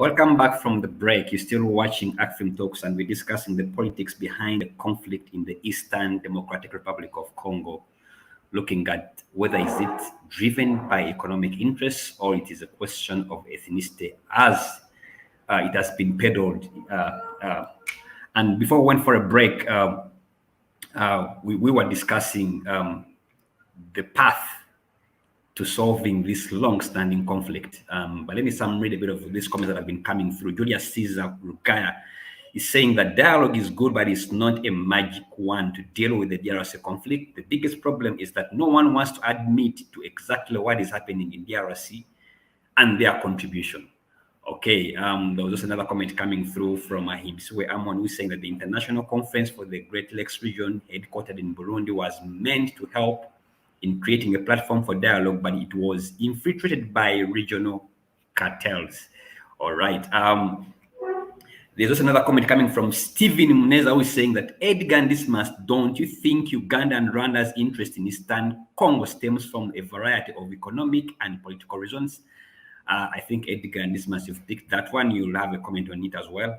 Welcome back from the break. You're still watching ACFIM Talks, and we're discussing the politics behind the conflict in the Eastern Democratic Republic of Congo, looking at whether is it driven by economic interests or it is a question of ethnicity, as it has been peddled. And before we went for a break, we were discussing the path to solving this long-standing conflict. But let me read a bit of these comments that have been coming through. Julius Caesar Rukaya is saying that dialogue is good, but it's not a magic one to deal with the DRC conflict. The biggest problem is that no one wants to admit to exactly what is happening in DRC and their contribution. Okay, there was just another comment coming through from Ahimswe Amon, who's saying that the International Conference for the Great Lakes region, headquartered in Burundi, was meant to help in creating a platform for dialogue, but it was infiltrated by regional cartels. All right. There's also another comment coming from Stephen Muneza, who is saying that Edgar and Dismas, don't you think Uganda and Rwanda's interest in Eastern Congo stems from a variety of economic and political reasons? I think Edgar and Dismas, you've picked that one. You'll have a comment on it as well.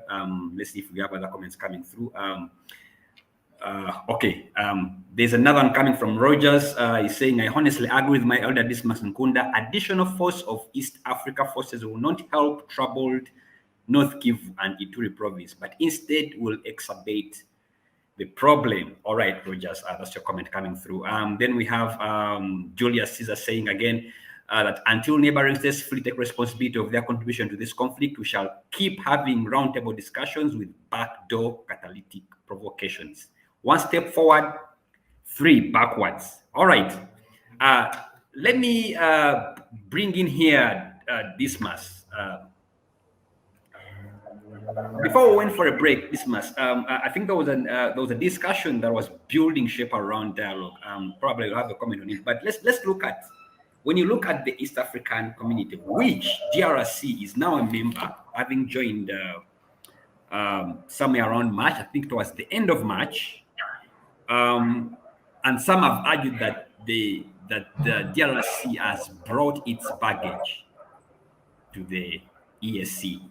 Let's see if we have other comments coming through. Okay, there's another one coming from Rogers. He's saying, I honestly agree with my elder Dismas Nkunda. Additional force of East Africa forces will not help troubled North Kivu and Ituri province, but instead will exacerbate the problem. All right, Rogers, that's your comment coming through. Then we have Julius Caesar saying again that until neighboring states fully take responsibility of their contribution to this conflict, we shall keep having roundtable discussions with backdoor catalytic provocations. One step forward, three backwards. All right. Let me bring in here Dismas. Before we went for a break, Dismas, I think there was a discussion that was building shape around dialogue. Probably you'll have a comment on it. But let's look at, when you look at the East African community, which DRC is now a member, having joined somewhere around March, I think towards the end of March. And some have argued that the DRC has brought its baggage to the EAC.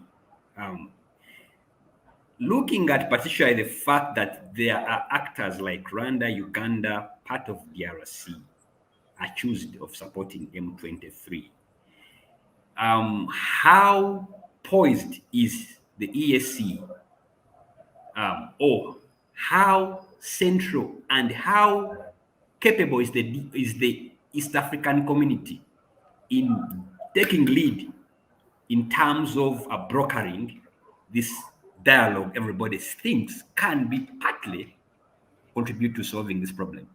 Looking at particularly the fact that there are actors like Rwanda, Uganda, part of DRC, accused of supporting M23. How poised is the EAC, or how central and how capable is the East African community in taking lead in terms of brokering this dialogue everybody thinks can be partly contribute to solving this problem?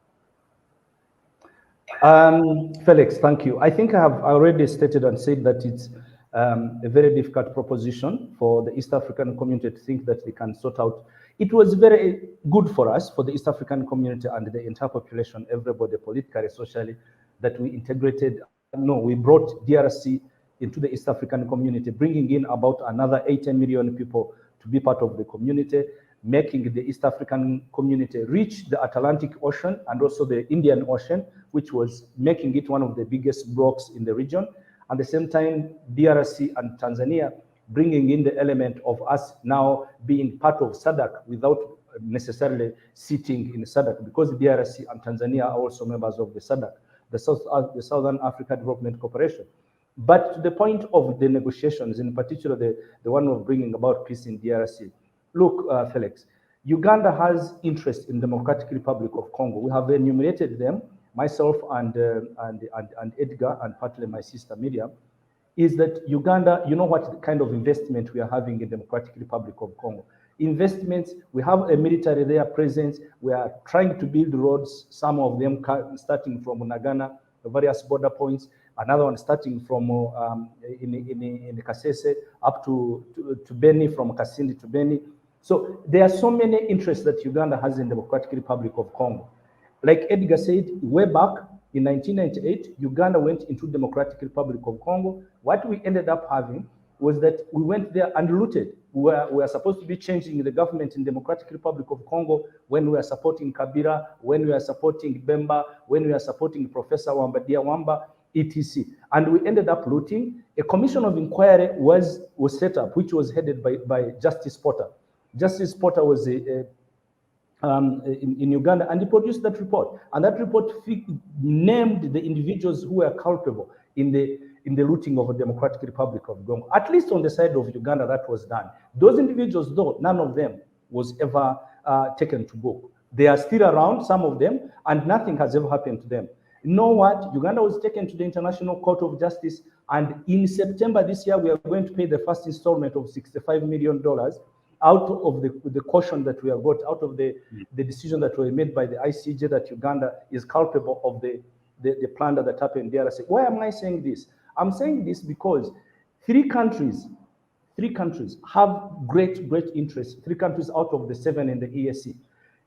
Felix, thank you. I think I have already stated and said that it's a very difficult proposition for the East African community to think that they can sort out. It was very good for us, for the East African community and the entire population, everybody, politically, socially, that we integrated. No, we brought DRC into the East African community, bringing in about another 80 million people to be part of the community, making the East African community reach the Atlantic Ocean and also the Indian Ocean, which was making it one of the biggest blocks in the region. At the same time, DRC and Tanzania bringing in the element of us now being part of SADC without necessarily sitting in SADC, because DRC and Tanzania are also members of the SADC, the Southern Africa Development Corporation. But to the point of the negotiations, in particular the one of bringing about peace in DRC, look, Felix, Uganda has interest in Democratic Republic of Congo. We have enumerated them, myself and Edgar, and partly my sister Miriam, is that Uganda, you know what kind of investment we are having in Democratic Republic of Congo. Investments, we have a military there presence, we are trying to build roads, some of them starting from Nagana, the various border points, another one starting from in Kasese up to Beni, from Kasindi to Beni. So there are so many interests that Uganda has in Democratic Republic of Congo. Like Edgar said, way back in 1998, Uganda went into Democratic Republic of Congo. What we ended up having was that we went there and looted. We were supposed to be changing the government in Democratic Republic of Congo when we were supporting Kabila, when we were supporting Bemba, when we were supporting Professor Wamba Dia Wamba. etc. And we ended up looting. A commission of inquiry was set up, which was headed by Justice Potter. Justice Potter was in Uganda, and he produced that report. And that report named the individuals who were culpable in the looting of the Democratic Republic of Congo. At least on the side of Uganda, that was done. Those individuals, though, none of them was ever taken to book. They are still around, some of them, and nothing has ever happened to them. You know what? Uganda was taken to the International Court of Justice, and in September this year, we are going to pay the first installment of $65 million out of the caution that we have got, out of the decision that was made by the ICJ that Uganda is culpable of the plunder that happened in DRC. Why am I saying this? I'm saying this because three countries have great interest, 3 countries out of the 7 in the EAC.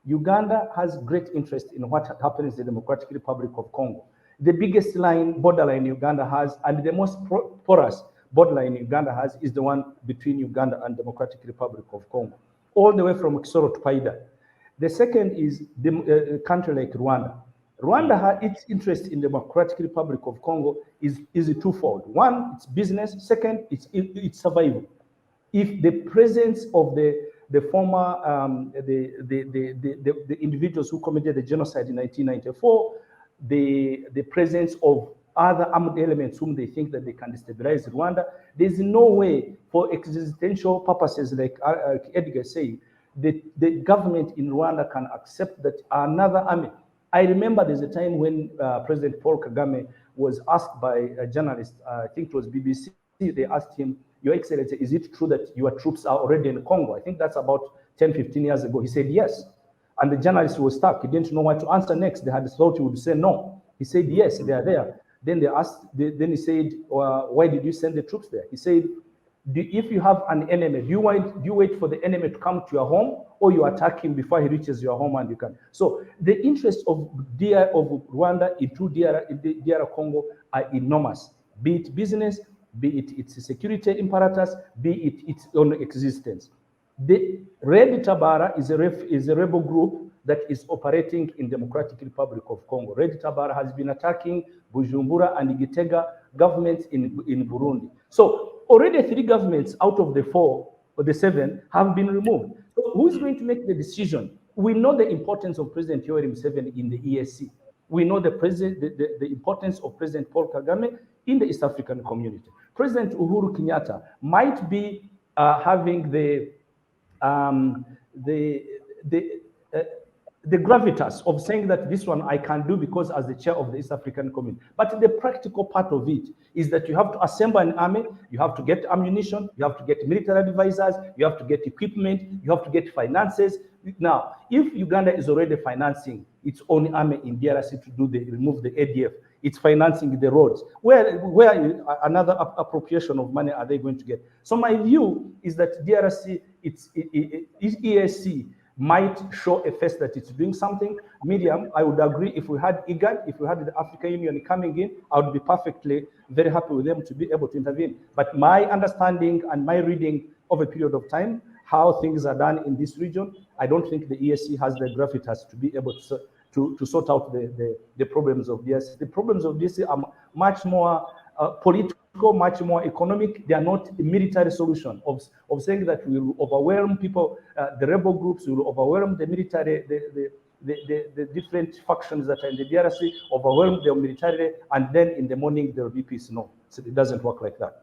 Uganda has great interest in what happens in the Democratic Republic of Congo. The biggest borderline Uganda has, and the most porous borderline Uganda has, is the one between Uganda and Democratic Republic of Congo, all the way from Kisoro to Paida. The second is a country like Rwanda. Rwanda has its interest in the Democratic Republic of Congo is twofold. One, it's business. Second, it's survival. If the presence of the former the individuals who committed the genocide in 1994, the presence of other armed elements whom they think that they can destabilize Rwanda, there's no way, for existential purposes, like Edgar said, the government in Rwanda can accept that another army. I remember there's a time when President Paul Kagame was asked by a journalist, I think it was BBC, they asked him, Your Excellency, is it true that your troops are already in Congo? I think that's about 10, 15 years ago. He said yes. And the journalist was stuck. He didn't know what to answer next. They had thought he would say no. He said yes, they are there. Then they asked, then he said, why did you send the troops there? He said, if you have an enemy, do you wait for the enemy to come to your home, or you attack him before he reaches your home and you can? So the interest of Rwanda into DR Congo are enormous, be it business, be it its security apparatus, be it its own existence. The Red Tabara is a rebel group that is operating in Democratic Republic of Congo. Red Tabara has been attacking Bujumbura and Gitega governments in Burundi. So already 3 governments out of the 4 or the 7 have been removed. So who's going to make the decision? We know the importance of President Yoweri Museveni in the EAC. We know the importance of President Paul Kagame in the East African community. President Uhuru Kenyatta might be having the gravitas of saying that this one I can do because as the chair of the East African community. But the practical part of it is that you have to assemble an army, you have to get ammunition, you have to get military advisors, you have to get equipment, you have to get finances. Now, if Uganda is already financing its own army in DRC to remove the ADF, it's financing the roads. Where another appropriation of money are they going to get? So my view is that DRC, its EAC, might show a face that it's doing something. Medium, I would agree, if we had IGAD, if we had the African Union coming in, I would be perfectly very happy with them to be able to intervene. But my understanding and my reading of a period of time, how things are done in this region, I don't think the EAC has the gravitas to be able to sort out the problems of DRC. The problems of DRC are much more political, much more economic. They are not a military solution of saying that we will overwhelm people, the rebel groups, we will overwhelm the military, the different factions that are in the DRC, overwhelm them militarily, and then in the morning there will be peace. No, so it doesn't work like that.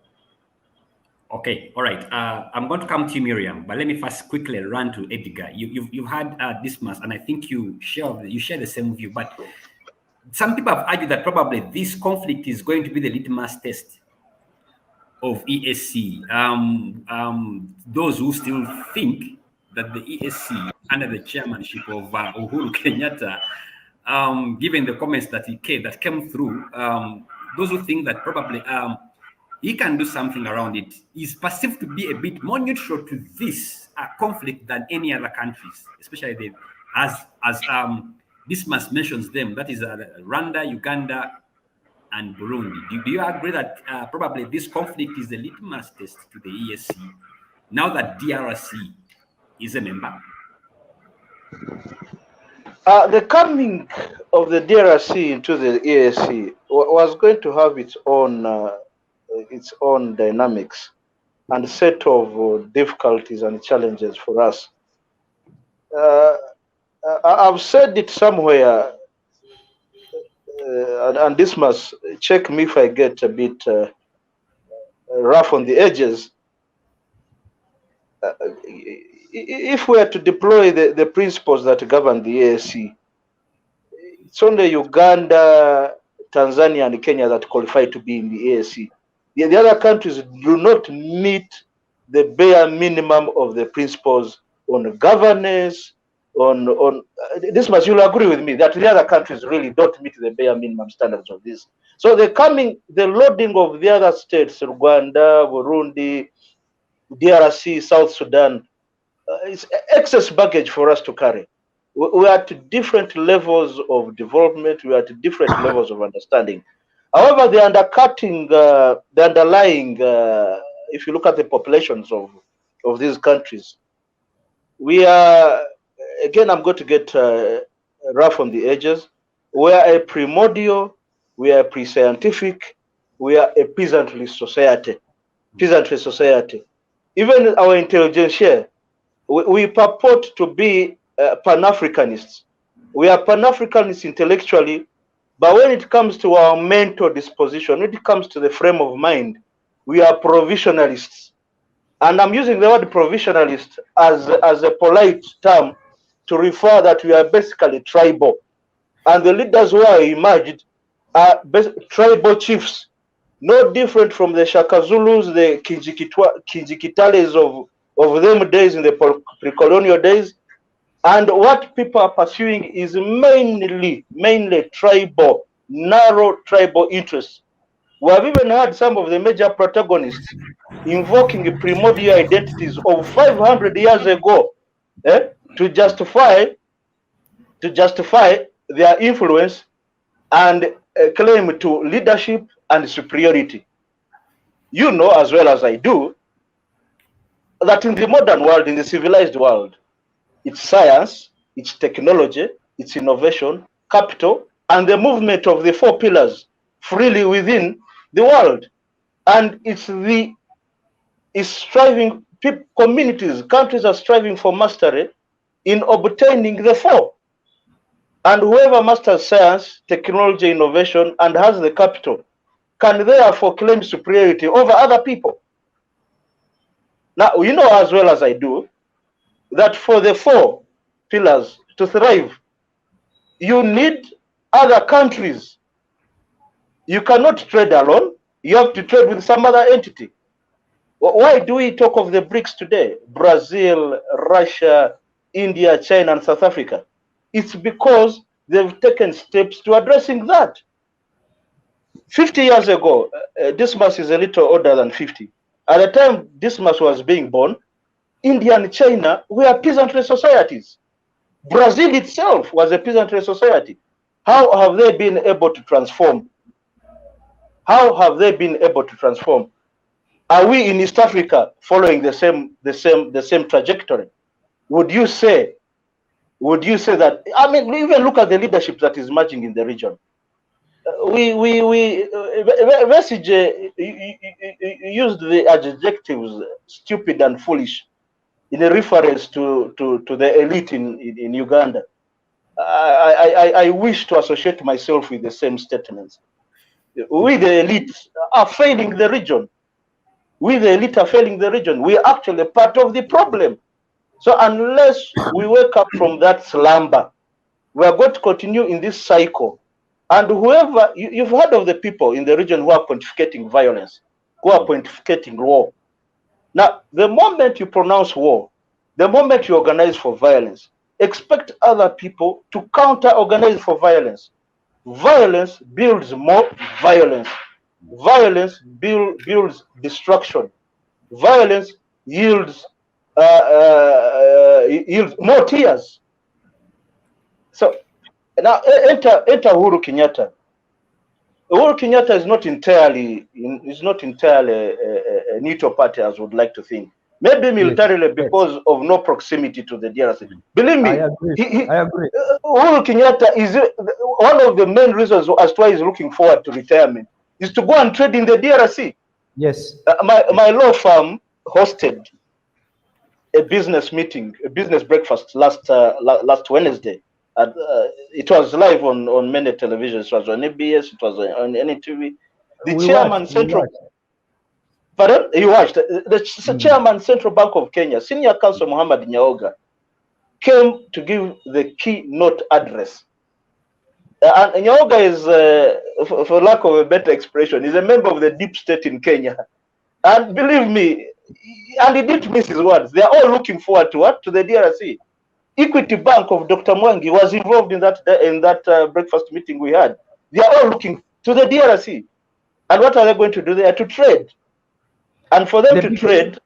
Okay, all right. I'm going to come to you, Miriam, but let me first quickly run to Edgar. You've had Dismas, and I think you share the same view. But some people have argued that probably this conflict is going to be the litmus test of EAC. Those who still think that the EAC, under the chairmanship of Uhuru Kenyatta, given the comments that came through, those who think that probably he can do something around it, is perceived to be a bit more neutral to this conflict than any other countries, especially as Dismas mentions them, that is Rwanda, Uganda, and Burundi. Do you agree that probably this conflict is the litmus test to the EAC now that DRC is a member? The coming of the DRC into the EAC was going to have its own dynamics and set of difficulties and challenges for us. I've said it somewhere, and this must check me if I get a bit rough on the edges. If we are to deploy the principles that govern the EAC, it's only Uganda, Tanzania, and Kenya that qualify to be in the EAC. The other countries do not meet the bare minimum of the principles on governance, on this much you'll agree with me that the other countries really don't meet the bare minimum standards of this. So the loading of the other states, Rwanda, Burundi, DRC, South Sudan, is excess baggage for us to carry. We are at different levels of development, we are at different levels of understanding. However, the underlying, if you look at the populations of these countries, we are, again, I'm going to get rough on the edges. We are a primordial, we are pre-scientific, we are a peasantry society. Even our intelligentsia, we purport to be Pan-Africanists. We are Pan-Africanists intellectually, but when it comes to our mental disposition, when it comes to the frame of mind, we are provisionalists. And I'm using the word provisionalist as a polite term to refer that we are basically tribal. And the leaders who are emerged are tribal chiefs, no different from the Shaka Zulus, the Kinjikitales of them days in the pre-colonial days. And what people are pursuing is mainly tribal, narrow tribal interests. We have even had some of the major protagonists invoking primordial identities of 500 years ago to justify their influence and claim to leadership and superiority. You know as well as I do that in the modern world, in the civilized world, it's science, it's technology, it's innovation, capital, and the movement of the four pillars freely within the world. And it's striving, communities, countries are striving for mastery in obtaining the four. And whoever masters science, technology, innovation, and has the capital can therefore claim superiority over other people. Now, you know as well as I do that for the four pillars to thrive, you need other countries. You cannot trade alone. You have to trade with some other entity. Why do we talk of the BRICS today? Brazil, Russia, India, China, and South Africa. It's because they've taken steps to addressing that. 50 years ago, Dismas is a little older than 50. At the time Dismas was being born, India and China were peasantry societies. Brazil itself was a peasantry society. How have they been able to transform? How have they been able to transform? Are we in East Africa following the same trajectory? Would you say that? I mean, even look at the leadership that is emerging in the region. Vesige used the adjectives stupid and foolish in a reference to the elite in Uganda. I wish to associate myself with the same statements. We, the elite, are failing the region. We, the elite, are failing the region. We are actually part of the problem. So unless we wake up from that slumber, we are going to continue in this cycle. And whoever, you've heard of the people in the region who are pontificating violence, who are pontificating war. Now, the moment you pronounce war, the moment you organize for violence, expect other people to counter-organize for violence. Violence builds more violence. Violence builds destruction. Violence yields more tears. So now enter Uhuru Kenyatta. Uhuru Kenyatta is not entirely a neutral party as would like to think. maybe militarily because of no proximity to the DRC. Believe me, I agree. Uhuru Kenyatta is one of the main reasons as to why he's looking forward to retirement is to go and trade in the DRC. Yes. My law firm hosted a business meeting, a business breakfast last Wednesday. It was live on many televisions. It was on ABS. It was on NTV. The chairman central. Pardon? You watched. The chairman Central Bank of Kenya, Senior Counsel Muhammad Nyaoga, came to give the keynote address. And Nyaoga is, for lack of a better expression, is a member of the deep state in Kenya. And believe me, and he didn't miss his words. They are all looking forward to what? To the DRC. Equity Bank of Dr. Mwangi was involved in that breakfast meeting we had. They are all looking to the DRC. And what are they going to do there? To trade. And for them to trade,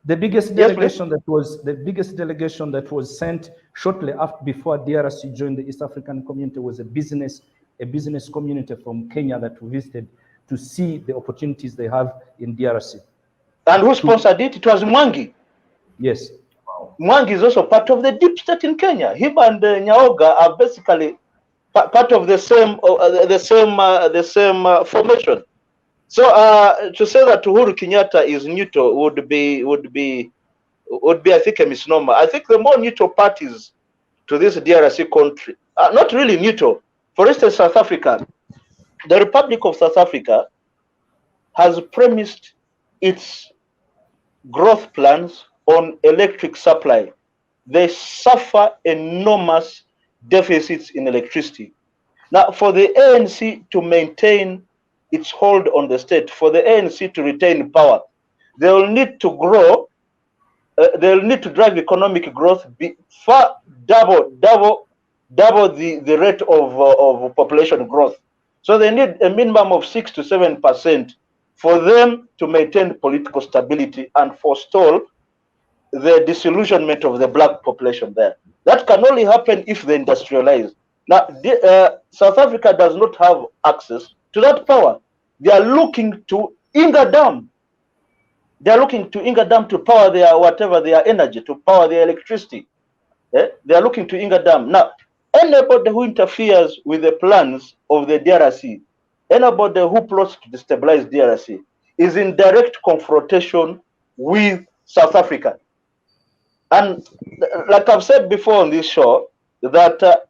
the biggest delegation that was sent shortly before DRC joined the East African community was a business community from Kenya that visited to see the opportunities they have in DRC. And who sponsored it? It was Mwangi. Yes. Mwangi is also part of the deep state in Kenya. Him and Nyaoga are basically part of the same formation. So to say that Uhuru Kenyatta is neutral would be I think a misnomer. I think the more neutral parties to this DRC country are not really neutral. For instance, South Africa, the Republic of South Africa has premised its growth plans on electric supply. They suffer enormous deficits in electricity. Now, for the ANC to maintain its hold on the state, for the ANC to retain power, they will need to grow, they'll need to drive economic growth double the rate of population growth. So they need a minimum of 6 to 7% for them to maintain political stability and forestall the disillusionment of the black population there. That can only happen if they industrialize. Now, South Africa does not have access to that power. They are looking to Inga Dam. They are looking to Inga Dam to power their energy, to power their electricity. They are looking to Inga Dam. Now, anybody who interferes with the plans of the DRC, anybody who plots to destabilize DRC, is in direct confrontation with South Africa. And like I've said before on this show, that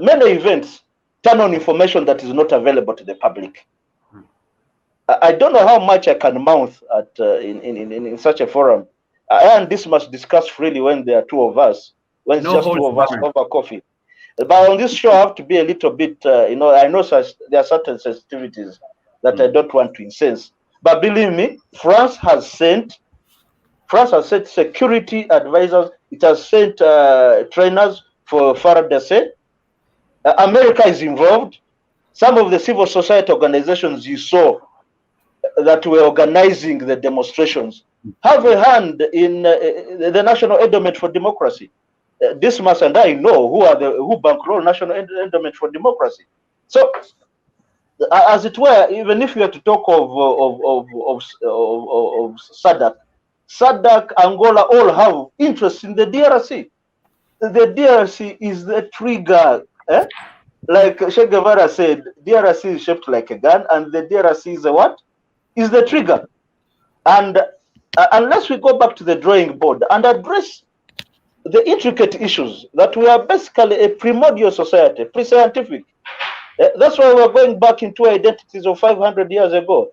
many events turn on information that is not available to the public. I don't know how much I can mouth in such a forum. And this must discuss freely when there are two of us, when it's just two of us over coffee. But on this show, I have to be a little bit, I know there are certain sensitivities that I don't want to incense. But believe me, France has sent security advisors. It has sent trainers for FARDC. America is involved. Some of the civil society organizations you saw that were organizing the demonstrations have a hand in the National Endowment for Democracy. Dismas and I know who bankroll National Endowment for Democracy. So, as it were, even if we are to talk of SADC, Angola all have interest in the DRC. The DRC is the trigger. Like Che Guevara said, DRC is shaped like a gun, and the DRC is what? Is the trigger. And unless we go back to the drawing board and address the intricate issues that we are basically a primordial society, pre-scientific. That's why we're going back into identities of 500 years ago.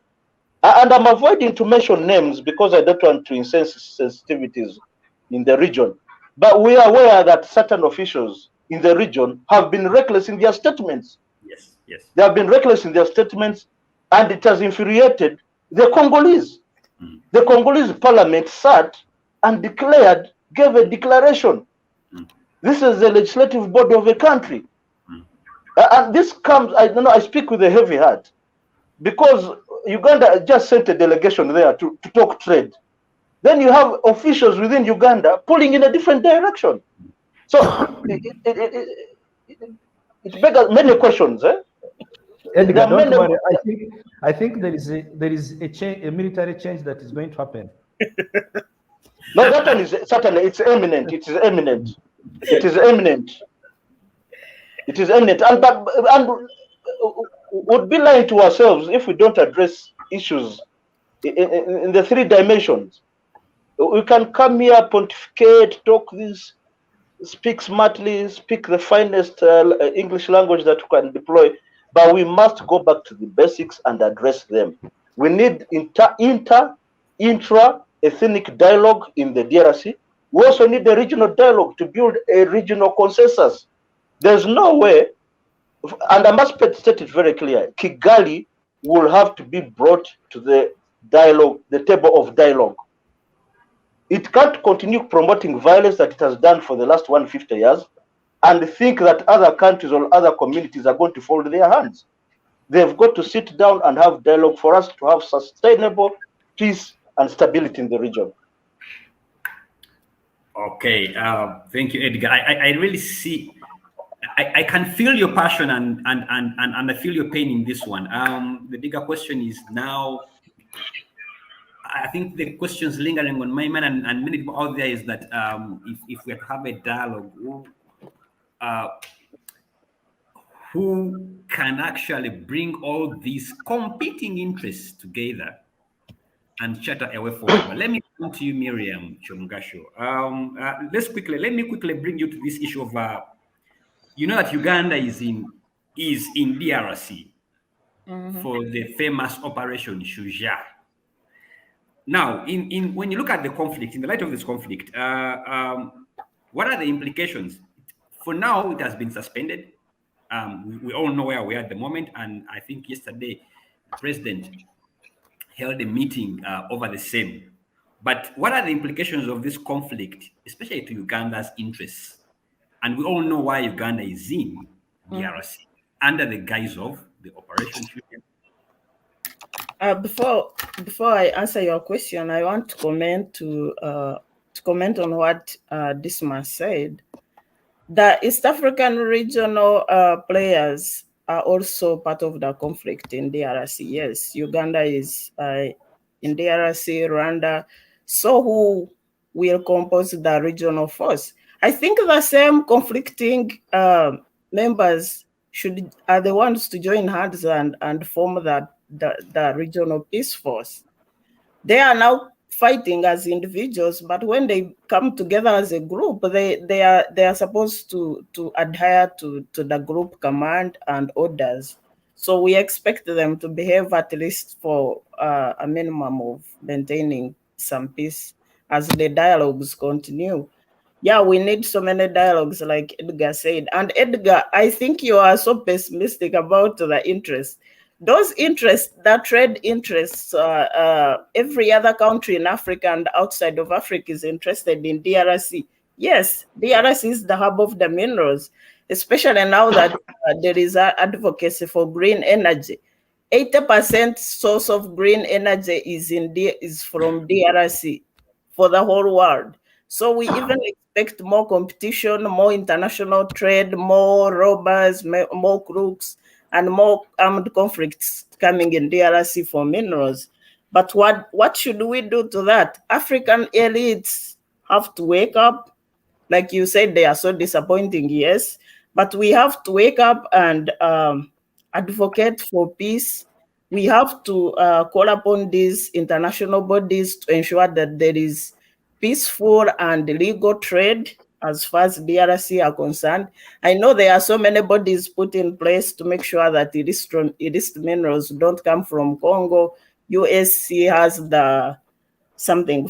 And I'm avoiding to mention names because I don't want to incense sensitivities in the region. But we are aware that certain officials in the region have been reckless in their statements. Yes, yes. They have been reckless in their statements, and it has infuriated the Congolese. The Congolese parliament sat and gave a declaration. This is the legislative body of a country. And this comes, I speak with a heavy heart, because Uganda just sent a delegation there to talk trade. Then you have officials within Uganda pulling in a different direction. So it begs many questions. Edgar, don't worry. I think there is a change, a military change that is going to happen No, that one is certainly, it's eminent. It is eminent. It is eminent. It is eminent. And would be lying to ourselves if we don't address issues in the 3 dimensions. We can come here, pontificate, talk this, speak smartly, speak the finest English language that we can deploy, but we must go back to the basics and address them. We need intra-ethnic dialogue in the DRC. We also need a regional dialogue to build a regional consensus. There's no way, and I must state it very clear, Kigali will have to be brought to the dialogue, the table of dialogue. It can't continue promoting violence that it has done for the last 150 years and think that other countries or other communities are going to fold their hands. They've got to sit down and have dialogue for us to have sustainable peace and stability in the region. Okay, thank you, Edgar. I really see, I can feel your passion and I feel your pain in this one. The bigger question is now, I think the questions lingering on my mind and many people out there is that if we have a dialogue, who can actually bring all these competing interests together and chatter a way forward? But let me come to you, Miriam Chongasho. Let me quickly bring you to this issue of, you know that Uganda is in DRC for the famous Operation Shuja. Now, when you look at the conflict, in the light of this conflict, what are the implications? For now, it has been suspended. We all know where we are at the moment, and I think yesterday, the president held a meeting over the same. But what are the implications of this conflict, especially to Uganda's interests? And we all know why Uganda is in DRC, under the guise of the Operation Shuja. Before I answer your question, I want to comment on what Dismas said. The East African regional players are also part of the conflict in DRC. Yes, Uganda is in DRC, Rwanda. So who will compose the regional force? I think the same conflicting members are the ones to join hands and form the regional peace force. They are now fighting as individuals, but when they come together as a group, they are supposed to adhere to the group command and orders. So we expect them to behave at least for a minimum of maintaining some peace as the dialogues continue. Yeah, we need so many dialogues, like Edgar said. And Edgar, I think you are so pessimistic about the interest. Those interests, the trade interests, every other country in Africa and outside of Africa is interested in DRC. Yes, DRC is the hub of the minerals, especially now that there is advocacy for green energy. 80% source of green energy is from DRC for the whole world. So we even expect more competition, more international trade, more robbers, more crooks, and more armed conflicts coming in DRC for minerals. But what should we do to that? African elites have to wake up. Like you said, they are so disappointing, yes. But we have to wake up and advocate for peace. We have to call upon these international bodies to ensure that there is peaceful and legal trade as far as DRC are concerned. I know there are so many bodies put in place to make sure that illicit minerals don't come from Congo. USC has something,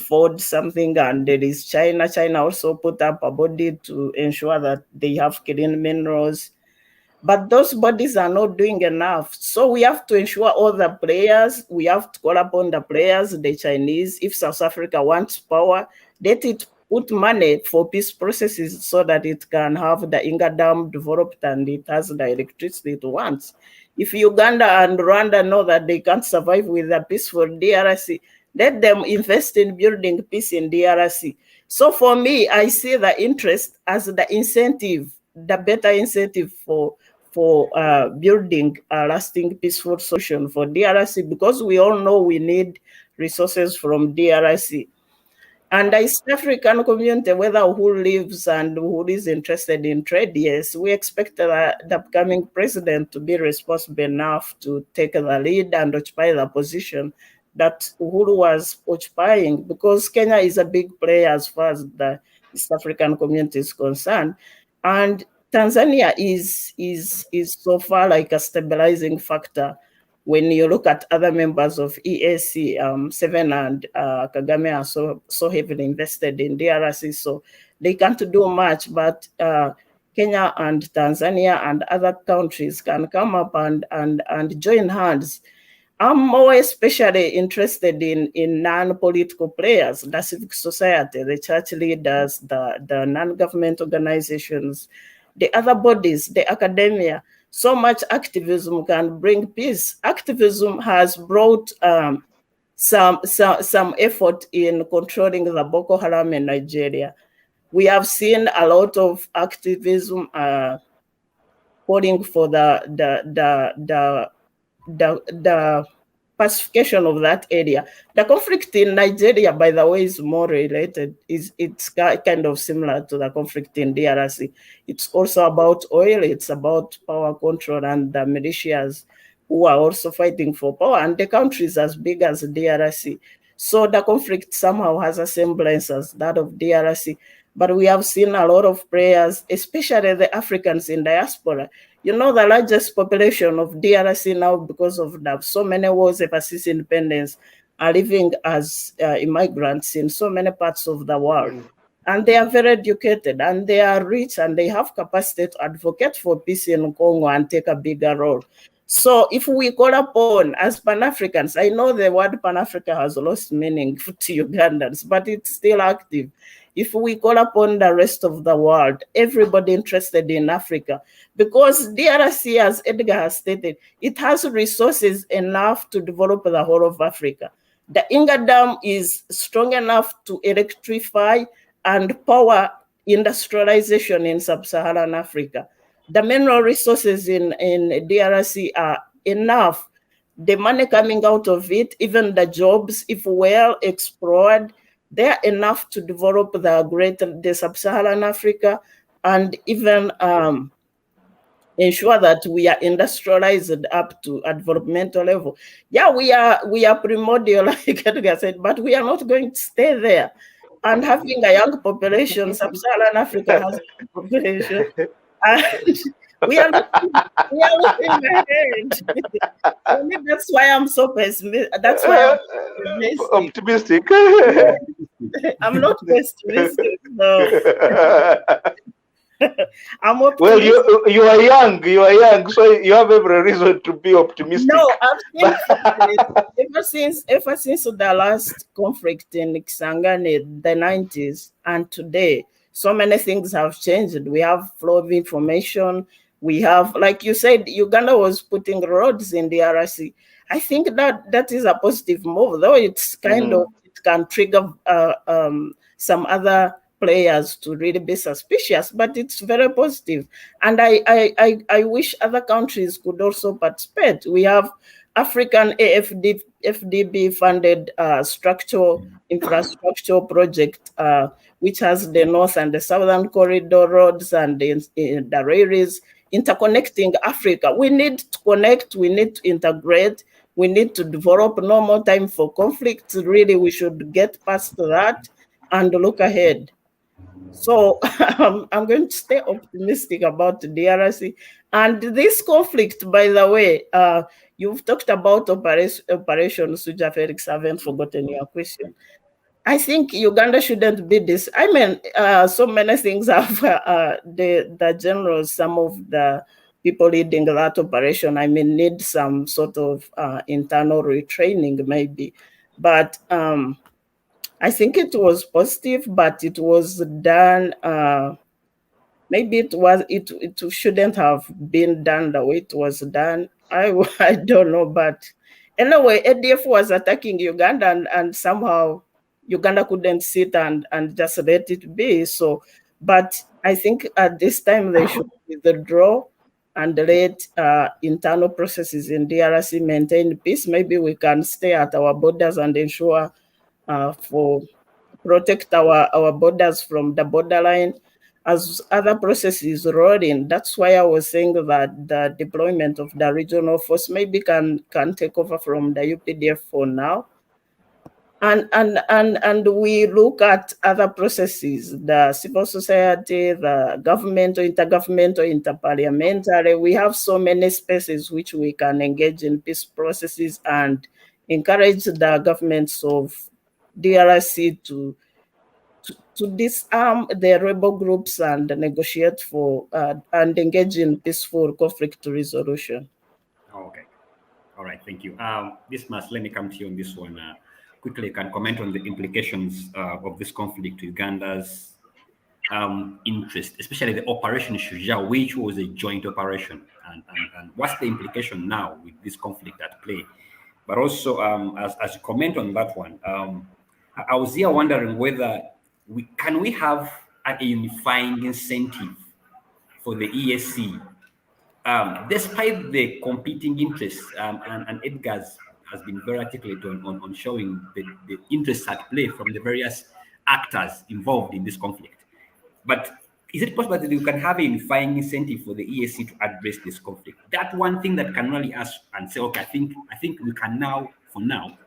and there is China. China also put up a body to ensure that they have clean minerals. But those bodies are not doing enough. So we have to ensure all the players, we have to call upon the players, the Chinese. If South Africa wants power, let it put money for peace processes so that it can have the Inga Dam developed and it has the electricity it wants. If Uganda and Rwanda know that they can't survive with a peaceful DRC, let them invest in building peace in DRC. So for me, I see the interest as the incentive, the better incentive for building a lasting peaceful solution for DRC, because we all know we need resources from DRC. And the East African community, whether who lives and who is interested in trade, yes, we expect the upcoming president to be responsible enough to take the lead and occupy the position that Uhuru was occupying, because Kenya is a big player as far as the East African community is concerned. And Tanzania is so far like a stabilizing factor. When you look at other members of EAC, Seven and Kagame are so heavily invested in DRC, so they can't do much, but Kenya and Tanzania and other countries can come up and join hands. I'm more especially interested in non-political players, the civic society, the church leaders, the non-government organizations, the other bodies, the academia. So much activism can bring peace. Activism has brought some effort in controlling the Boko Haram in Nigeria. We have seen a lot of activism calling for the pacification of that area. The conflict in Nigeria, by the way, is more related. It's kind of similar to the conflict in DRC. It's also about oil. It's about power control and the militias who are also fighting for power. And the country is as big as DRC. So the conflict somehow has a semblance as that of DRC. But we have seen a lot of prayers, especially the Africans in diaspora. You know, the largest population of DRC now, because of so many wars ever since independence, are living as immigrants in so many parts of the world. And they are very educated and they are rich and they have capacity to advocate for peace in Congo and take a bigger role. So if we call upon, as Pan-Africans, I know the word Pan-Africa has lost meaning to Ugandans, but it's still active. If we call upon the rest of the world, everybody interested in Africa, because DRC, as Edgar has stated, it has resources enough to develop the whole of Africa. The Inga Dam is strong enough to electrify and power industrialization in sub-Saharan Africa. The mineral resources in DRC are enough. The money coming out of it, even the jobs, if well explored, they're enough to develop the sub-Saharan Africa and even ensure that we are industrialized up to a developmental level. Yeah, we are primordial, like Edgar said, but we are not going to stay there. And having a young population, sub-Saharan Africa has a population, and we are looking ahead. That's why I'm so pessimistic. That's why I'm optimistic. I'm not pessimistic, no. I'm optimistic. Well, you are young, so you have every reason to be optimistic. No, ever since the last conflict in Kisangani, the 90s, and today, so many things have changed. We have flow of information. We have, like you said, Uganda was putting roads in the DRC. I think that is a positive move, though it's kind of, it can trigger some other players to really be suspicious, but it's very positive. And I wish other countries could also participate. We have African FDB funded structural infrastructure project, which has the north and the southern corridor roads and the railways interconnecting Africa. We need to connect, we need to integrate, we need to develop. No more time for conflict. Really, we should get past that and look ahead. So I'm going to stay optimistic about the DRC. And this conflict, by the way, you've talked about Operation Suja Felix. I haven't forgotten your question. I think Uganda shouldn't be this. I mean, so many things have the generals, some of the people leading that operation, I mean, need some sort of internal retraining maybe. But I think it was positive, but it was done. Maybe it shouldn't have been done the way it was done. I don't know, but anyway, ADF was attacking Uganda, and somehow Uganda couldn't sit and just let it be. So, but I think at this time they should withdraw and let internal processes in DRC maintain peace. Maybe we can stay at our borders and ensure for protect our borders from the borderline as other processes roll in. That's why I was saying that the deployment of the regional force maybe can take over from the UPDF for now. And we look at other processes, the civil society, the governmental, intergovernmental, interparliamentary. We have so many spaces which we can engage in peace processes and encourage the governments of DRC to disarm the rebel groups and negotiate for and engage in peaceful conflict resolution. Okay. All right. Thank you. Dismas, let me come to you on this one. Quickly, can comment on the implications of this conflict to Uganda's interest, especially the Operation Shujaa, which was a joint operation, and what's the implication now with this conflict at play? But also, as you comment on that one, I was here wondering whether we have a unifying incentive for the EAC, despite the competing interests, and Edgar's has been very articulate on showing the interests at play from the various actors involved in this conflict. But is it possible that you can have a unifying incentive for the EAC to address this conflict? That one thing that can really ask and say, okay, I think we can now, for now,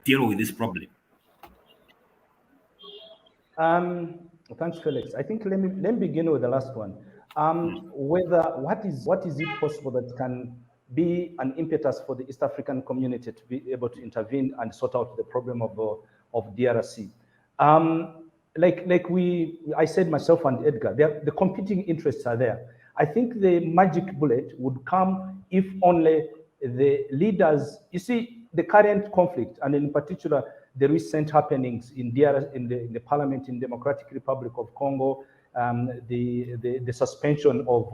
deal with this problem. Thanks, Felix. I think let me begin with the last one. What is it possible that can be an impetus for the East African community to be able to intervene and sort out the problem of DRC? I said, myself and Edgar, the competing interests are there. I think the magic bullet would come if only the leaders, you see, the current conflict, and in particular, the recent happenings in the parliament in Democratic Republic of Congo, the suspension of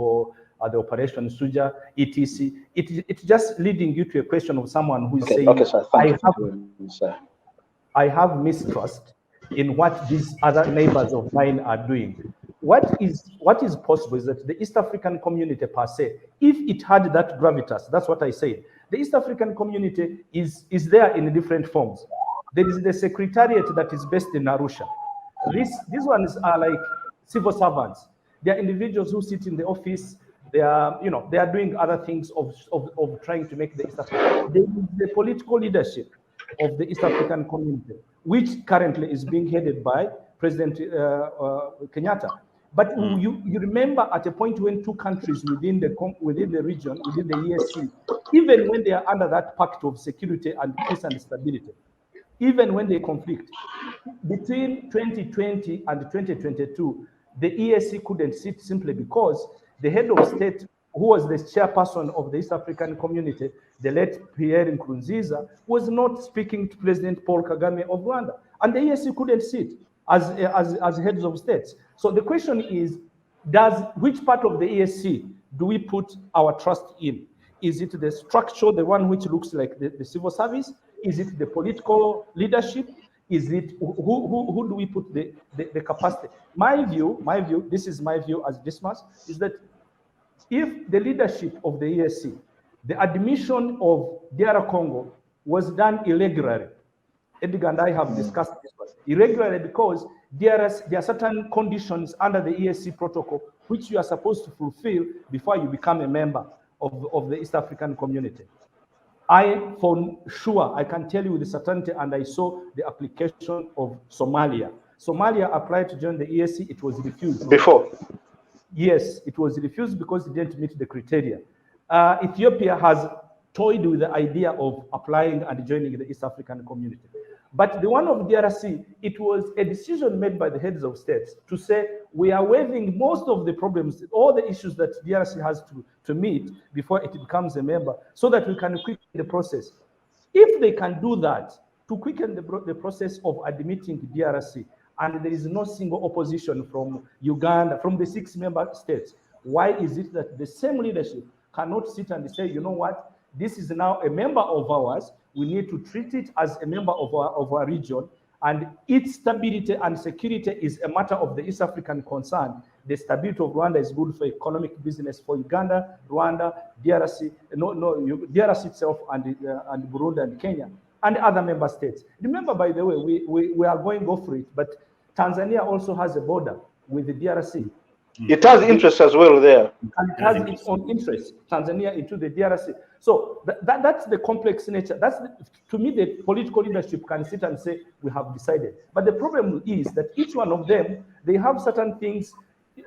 the Operation Shujaa, etc. It's just leading you to a question of someone who is saying, I have mistrust in what these other neighbors of mine are doing. What is possible is that the East African community per se, if it had that gravitas, that's what I said, the East African community is there in different forms. There is the secretariat that is based in Arusha. These ones are like civil servants. They are individuals who sit in the office. They are doing other things of trying to make the East African. The political leadership of the East African community, which currently is being headed by President Kenyatta. But you remember at a point when two countries within the region, within the EAC, even when they are under that pact of security and peace and stability, even when they conflict, between 2020 and 2022, the EAC couldn't sit simply because the head of state, who was the chairperson of the East African community, the late Pierre Nkurunziza, was not speaking to President Paul Kagame of Rwanda. And the EAC couldn't sit as heads of states. So the question is, which part of the EAC do we put our trust in? Is it the structure, the one which looks like the civil service? Is it the political leadership? Is it who do we put the capacity? My view, this is my view as Dismas, is that if the leadership of the EAC, the admission of DR Congo was done irregularly, Edgar and I have discussed this one, irregularly because there are certain conditions under the EAC protocol which you are supposed to fulfill before you become a member of the East African community. For sure, I can tell you with certainty, and I saw the application of Somalia. Somalia applied to join the EAC, it was refused. Before? Yes, it was refused because it didn't meet the criteria. Ethiopia has toyed with the idea of applying and joining the East African community. But the one of DRC, it was a decision made by the heads of states to say, we are waiving most of the problems, all the issues that DRC has to meet before it becomes a member, so that we can quicken the process. If they can do that, to quicken the process of admitting DRC, and there is no single opposition from Uganda, from the 6 member states, why is it that the same leadership cannot sit and say, you know what, this is now a member of ours, we need to treat it as a member of our region, and its stability and security is a matter of the East African concern. The stability of Rwanda is good for economic business for Uganda, Rwanda, DRC, DRC itself, and Burundi and Kenya. and other member states. Remember, by the way, we are going off it, but Tanzania also has a border with the DRC. It has interest as well there. And it has its own interest, Tanzania into the DRC. So that's the complex nature. That's to me, the political leadership can sit and say, we have decided. But the problem is that each one of them, they have certain things,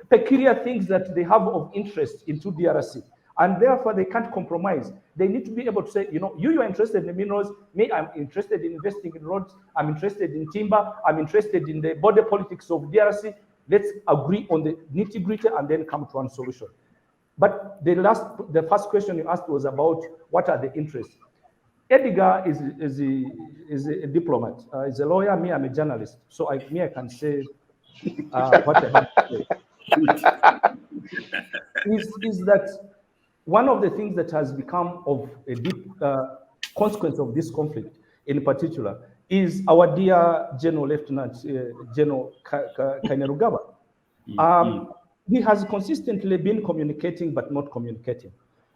peculiar things that they have of interest into DRC. And therefore, they can't compromise. They need to be able to say, you know, you are interested in minerals, me, I'm interested in investing in roads, I'm interested in timber, I'm interested in the border politics of DRC. Let's agree on the nitty-gritty and then come to one solution. But the first question you asked was about what are the interests. Edgar is a diplomat. He's a lawyer. Me, I'm a journalist. So I can say what I have to say. is that one of the things that has become of a deep consequence of this conflict, in particular, is our dear General Lieutenant General Kainerugaba. He has consistently been communicating, but not communicating.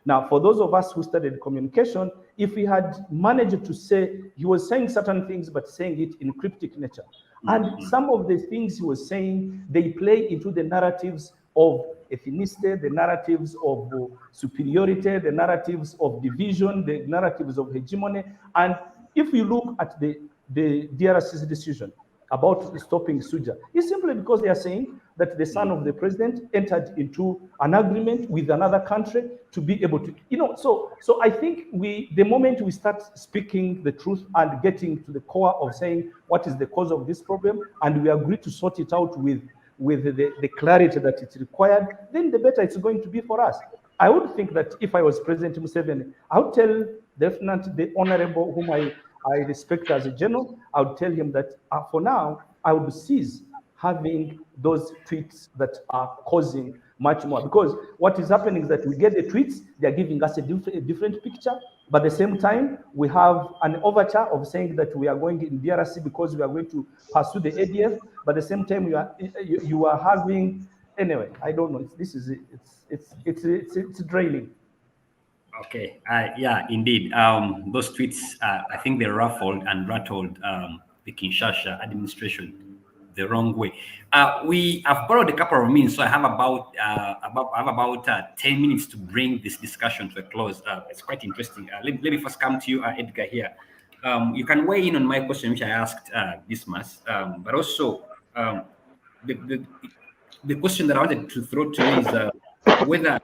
Now, for those of us who studied communication, if he had managed to say, he was saying certain things, but saying it in cryptic nature. And some of the things he was saying, they play into the narratives of ethnicity, the narratives of superiority, the narratives of division, the narratives of hegemony. And if you look at the DRC's decision about stopping Suja, it's simply because they are saying that the son of the president entered into an agreement with another country to be able to, you know, so I think the moment we start speaking the truth and getting to the core of saying what is the cause of this problem, and we agree to sort it out with the clarity that it's required, then the better it's going to be for us. I would think that if I was President Museveni, I would tell the Honorable, whom I respect as a general, I would tell him that for now, I would cease having those tweets that are causing much more. Because what is happening is that we get the tweets, they're giving us a different picture, but at the same time, we have an overture of saying that we are going in DRC because we are going to pursue the ADF, but at the same time, you are having, anyway, I don't know, it's draining. Okay, yeah, indeed. Those tweets, I think they ruffled and rattled the Kinshasa administration the wrong way. We have borrowed a couple of minutes, so I have about 10 minutes to bring this discussion to a close. It's quite interesting. Let me first come to you, Edgar, here. You can weigh in on my question, which I asked Dismas, but also the question that I wanted to throw to you is whether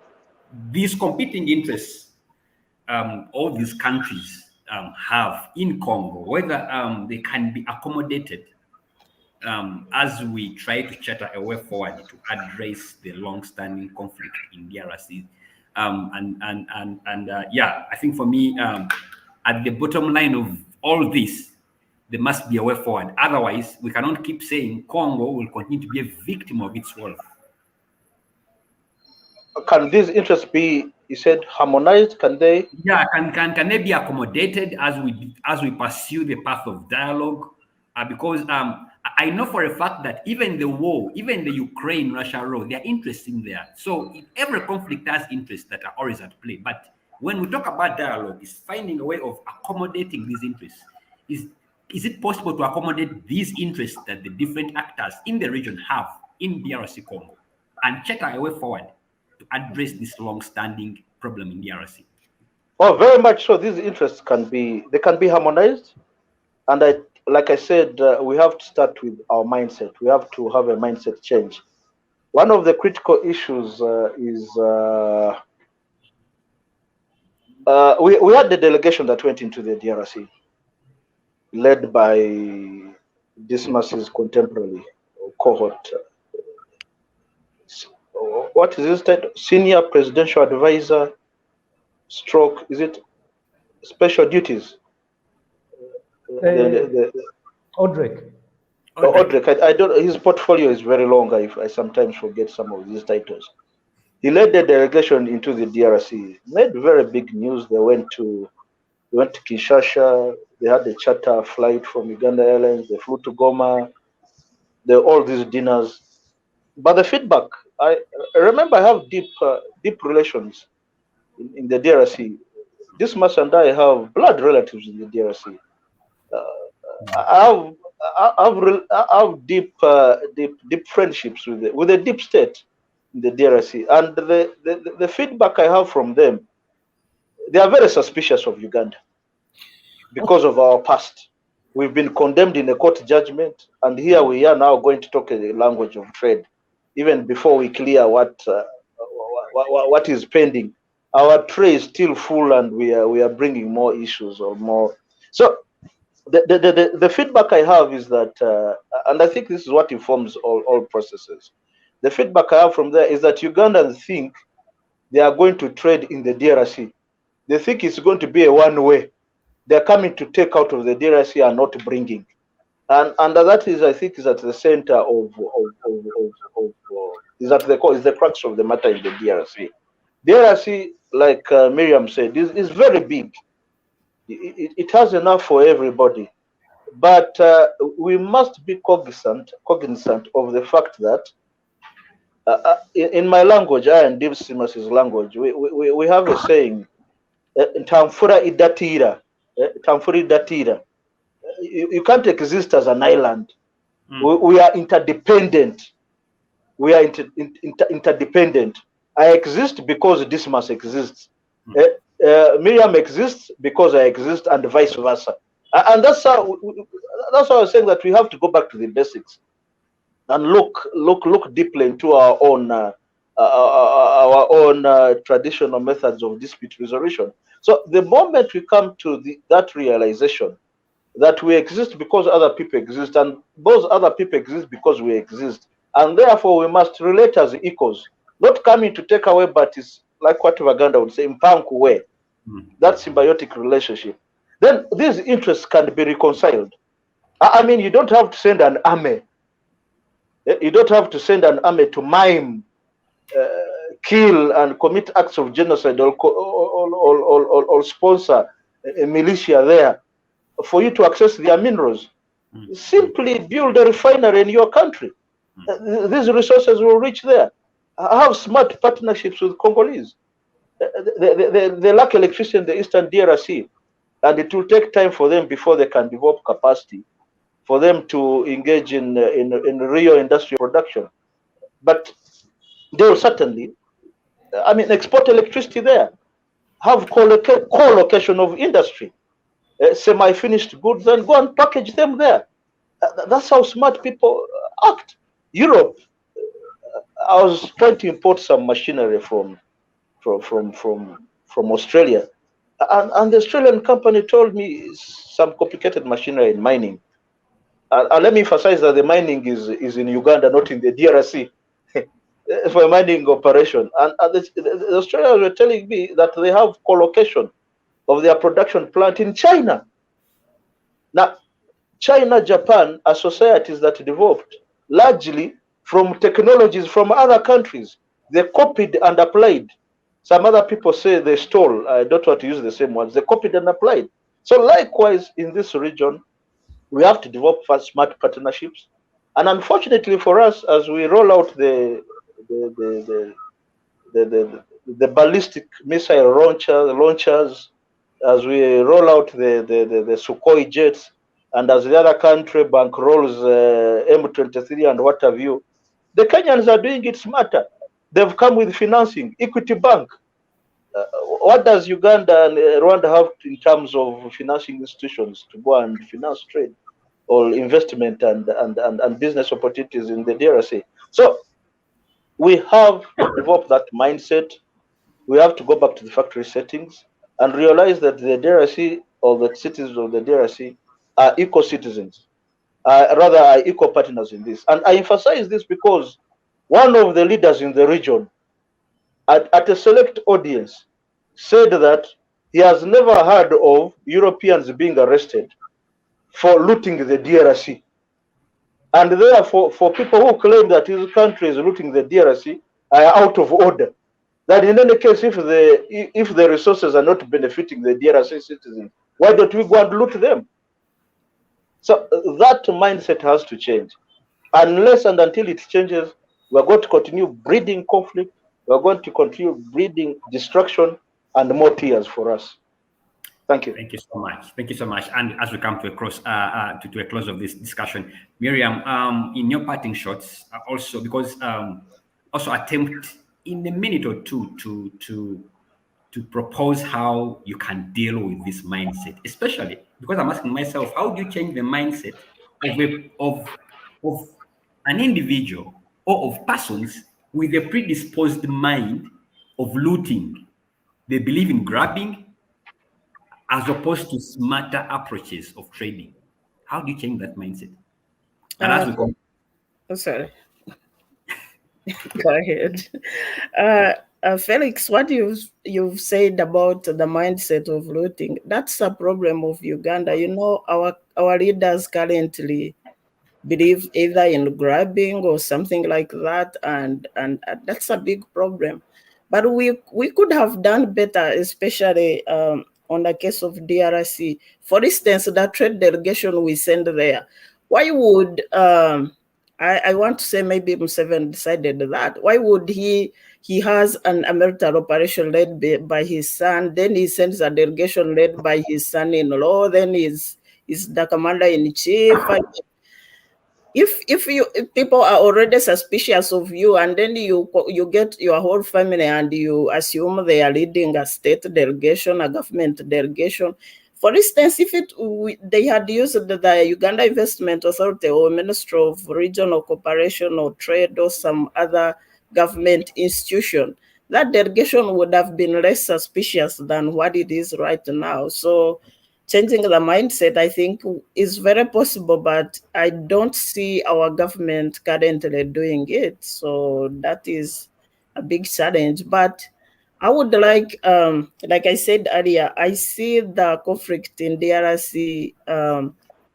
these competing interests all these countries have in Congo, whether they can be accommodated as we try to charter a way forward to address the long-standing conflict in DRC. Yeah, I think for me, at the bottom line of all this, there must be a way forward. Otherwise, we cannot keep saying Congo will continue to be a victim of its wealth. Can these interests be, you said, harmonized? Can they? Yeah, can they be accommodated as we pursue the path of dialogue? Because I know for a fact that even the war, even the Ukraine-Russia war, there are interests in there. So every conflict has interests that are always at play. But when we talk about dialogue, it's finding a way of accommodating these interests. Is it possible to accommodate these interests that the different actors in the region have in DRC Congo and charter a way forward to address this long-standing problem in DRC? Oh, very much so. These interests can be harmonized, and like I said, we have to start with our mindset. We have to have a mindset change. One of the critical issues is we had the delegation that went into the DRC, led by Dismas's contemporary cohort. What is his title? Senior Presidential Advisor, stroke, is it special duties? Odrick. Odrick. I don't. His portfolio is very long. I sometimes forget some of these titles. He led the delegation into the DRC. Made very big news. They went to Kinshasa. They had a charter flight from Uganda Airlines. They flew to Goma. All these dinners. But the feedback, I remember, I have deep relations in the DRC. Dismas and I have blood relatives in the DRC. I have deep friendships with the deep state in the DRC, and the feedback I have from them, they are very suspicious of Uganda because of our past. We've been condemned in a court judgment, and here we are now going to talk a language of trade, even before we clear what is pending. Our tray is still full, and we are bringing more issues or more. So the feedback I have is that, and I think this is what informs all processes. The feedback I have from there is that Ugandans think they are going to trade in the DRC. They think it's going to be a one-way. They're coming to take out of the DRC and not bringing. And that is, I think, is at the center is the crux of the matter in the DRC. DRC, like Miriam said, is very big. It has enough for everybody. But we must be cognizant of the fact that in my language, I and Dave Simas's language, we have a saying, Tamfura idatira. Tamfura idatira. You can't exist as an island. We are interdependent. We are interdependent. I exist because Dismas exists. Miriam exists because I exist, and vice versa. And that's how I was saying that we have to go back to the basics and look deeply into our own traditional methods of dispute resolution. So the moment we come to that realization that we exist because other people exist, and those other people exist because we exist, and therefore we must relate as equals, not coming to take away, but it's like what Waganda would say, mpanku way, that symbiotic relationship. Then these interests can be reconciled. I mean, you don't have to send an army. You don't have to send an army to mime, kill, and commit acts of genocide or sponsor a militia there for you to access their minerals. Simply build a refinery in your country. These resources will reach there. Have smart partnerships with Congolese. They lack electricity in the Eastern DRC, and it will take time for them before they can develop capacity for them to engage in real industrial production. But they will certainly, I mean, export electricity there, have co-location of industry, semi-finished goods, and go and package them there. That's how smart people act. Europe, I was trying to import some machinery from Australia, and the Australian company told me some complicated machinery in mining. Let me emphasize that the mining is in Uganda, not in the DRC, for a mining operation. And the Australians were telling me that they have co-location of their production plant in China. Now, China, Japan are societies that developed largely from technologies from other countries. They copied and applied. Some other people say they stole. I don't want to use the same words. They copied and applied. So likewise, in this region, we have to develop smart partnerships. And unfortunately for us, as we roll out the ballistic missile launchers, as we roll out the Sukhoi jets, and as the other country bankrolls M23 and what have you, the Kenyans are doing it smarter. They've come with financing, Equity Bank. What does Uganda and Rwanda have in terms of financing institutions to go and finance trade or investment and business opportunities in the DRC? So we have developed that mindset. We have to go back to the factory settings and realize that the DRC or the citizens of the DRC are equal citizens, rather are equal partners in this. And I emphasize this because one of the leaders in the region at a select audience said that he has never heard of Europeans being arrested for looting the DRC. And therefore, for people who claim that his country is looting the DRC are out of order. That in any case, if the resources are not benefiting the DRC citizens, why don't we go and loot them? So that mindset has to change. Unless and until it changes, we're going to continue breeding conflict. We're going to continue breeding destruction and more tears for us. Thank you. Thank you so much. Thank you so much. And as we come to a close of this discussion, Miriam, in your parting shots, also because also attempt in a minute or two to propose how you can deal with this mindset, especially because I'm asking myself, how do you change the mindset of an individual or of persons with a predisposed mind of looting? They believe in grabbing as opposed to smarter approaches of trading. How do you change that mindset? And as we go, sorry. Go ahead. Felix, what you've said about the mindset of looting, that's a problem of Uganda. You know, our leaders currently believe either in grabbing or something like that, and that's a big problem. But we could have done better, especially on the case of DRC. For instance, that trade delegation we send there, why would I want to say maybe Museveni decided that. Why would he has a military operation led by his son, then he sends a delegation led by his son-in-law, then he's the commander-in-chief. If people are already suspicious of you, and then you get your whole family and you assume they are leading a state delegation, a government delegation. For instance, if they had used the Uganda Investment Authority or Ministry of Regional Cooperation or Trade or some other government institution, that delegation would have been less suspicious than what it is right now. So changing the mindset, I think, is very possible, but I don't see our government currently doing it. So that is a big challenge. But I would like I said earlier, I see the conflict in DRC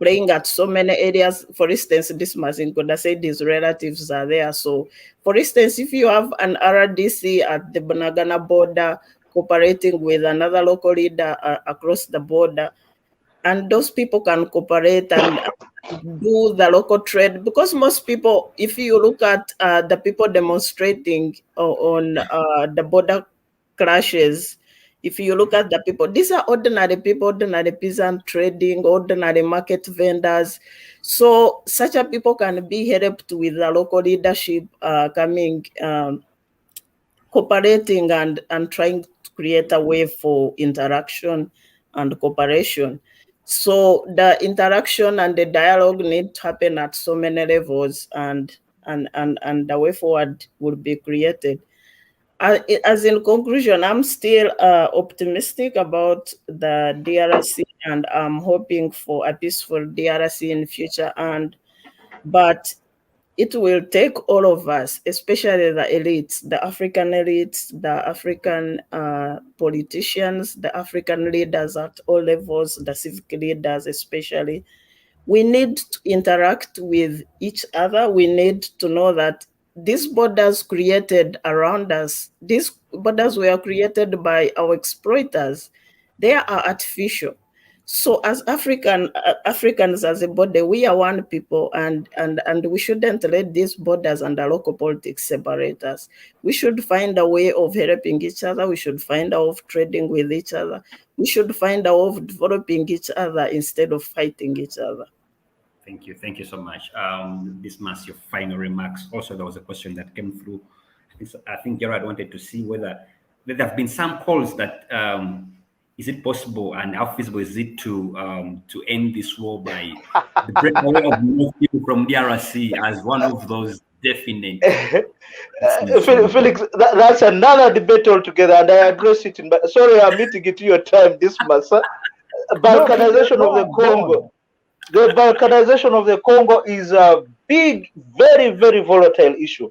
playing at so many areas. For instance, this Mazinkoda said his relatives are there. So, for instance, if you have an RDC at the Bunagana border cooperating with another local leader across the border, and those people can cooperate and do the local trade, because most people, if you look at the people demonstrating on the border clashes, if you look at the people, these are ordinary people, ordinary peasant trading, ordinary market vendors. So such a people can be helped with the local leadership coming, cooperating and trying to create a way for interaction and cooperation. So the interaction and the dialogue need to happen at so many levels, and the way forward would be created. As in conclusion, I'm still optimistic about the DRC, and I'm hoping for a peaceful DRC in the future. But it will take all of us, especially the elites, the African elites, the African politicians, the African leaders at all levels, the civic leaders especially. We need to interact with each other. We need to know that these borders created around us, these borders were created by our exploiters. They are artificial. So as Africans as a body, we are one people, and we shouldn't let these borders and the local politics separate us. We should find a way of helping each other. We should find a way of trading with each other. We should find a way of developing each other instead of fighting each other. Thank you. Thank you so much. Dismas, your final remarks. Also, there was a question that came through. I think Gerard wanted to see whether there have been some calls that is it possible and how feasible is it to end this war by the breakaway of more people from DRC as one of those definite. Felix, that's another debate altogether, and I address it in. Sorry, I'm meeting it to your time, Dismas. Balkanization of the Congo. The Balkanization of the Congo is a big, very, very volatile issue.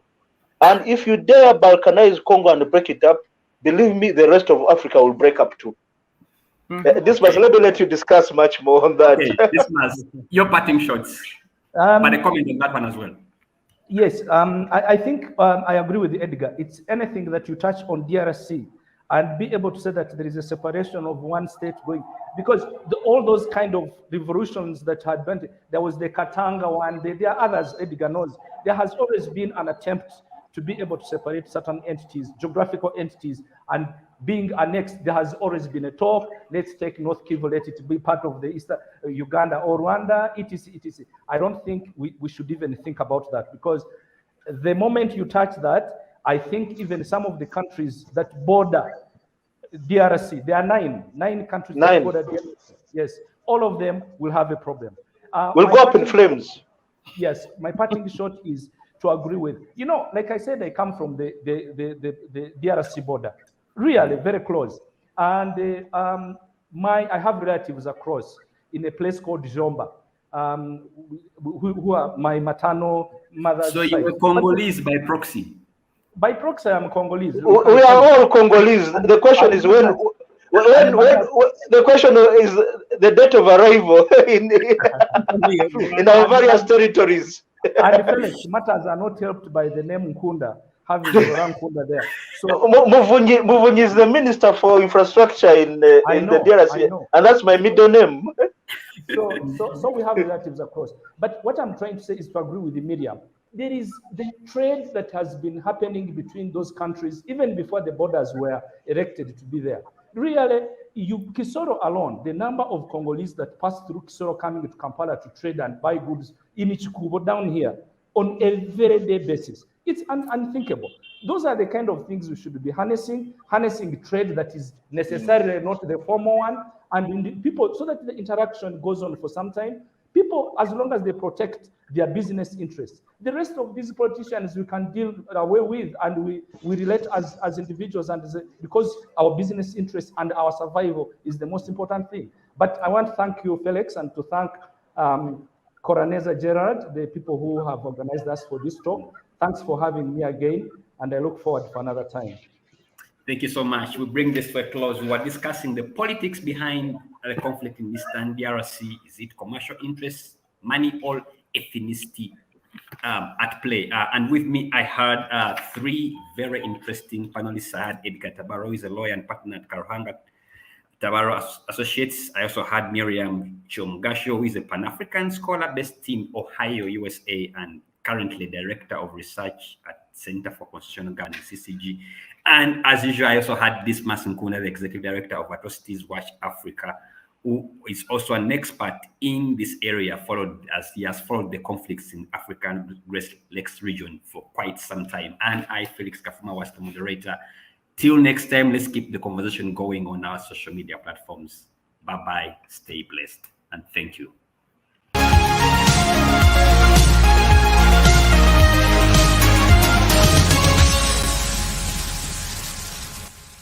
And if you dare Balkanize Congo and break it up, believe me, the rest of Africa will break up too. Dismas, let me let you discuss much more on that. Okay, Dismas, your parting shots. But a comment on that one as well. Yes, I think I agree with Edgar. It's anything that you touch on DRC and be able to say that there is a separation of one state going, because all those kind of revolutions that had been, there was the Katanga one, there are others, Edgar knows. There has always been an attempt to be able to separate certain entities, geographical entities, and being annexed, there has always been a talk. Let's take North Kivu, let it be part of the Eastern Uganda or Rwanda. Etc. I don't think we should even think about that, because the moment you touch that, I think even some of the countries that border DRC, there are nine countries that border DRC. Yes, all of them will have a problem. Will go up in flames. Yes, my parting shot is to agree with, like I said, I come from the DRC border, really very close, and I have relatives across in a place called Jomba, who are my maternal mother's So side. you were Congolese by proxy? By proxy, I'm Congolese. We are all Congolese. The question is when the question is the date of arrival in our various territories. And Felix, matters are not helped by the name Nkunda, having Nkunda there. So Muvunyi is the Minister for Infrastructure in the DRC, and that's my middle name. So we have relatives across. But what I'm trying to say is to agree with the media. There is the trade that has been happening between those countries even before the borders were erected to be there. Really, Kisoro alone, the number of Congolese that pass through Kisoro coming to Kampala to trade and buy goods in Ichikubo down here on a very day basis, it's unthinkable. Those are the kind of things we should be harnessing trade that is necessarily not the formal one, and people, so that the interaction goes on for some time. People, as long as they protect their business interests, the rest of these politicians we can deal away with, and we relate as individuals, and because our business interests and our survival is the most important thing. But I want to thank you, Felix, and to thank Coroneza Gerard, the people who have organized us for this talk. Thanks for having me again, and I look forward for another time. Thank you so much. We bring this to a close. We are discussing the politics behind the conflict in Eastern DRC. Is it commercial interests, money, or ethnicity at play? And with me, I heard three very interesting panelists. I had Edgar Tabaro, who is a lawyer and partner at Karuhanga Tabaro Associates. I also had Miriam Chomgasho, who is a Pan-African scholar based in Ohio, USA, and currently director of research at Center for Constitutional Governance, CCG. And as usual, I also had Dismas Nkunda, the executive director of Atrocities Watch Africa, who is also an expert in this area, as he has followed the conflicts in African Great Lakes region for quite some time. And I, Felix Kafuma, was the moderator. Till next time, let's keep the conversation going on our social media platforms. Bye-bye, stay blessed, and thank you.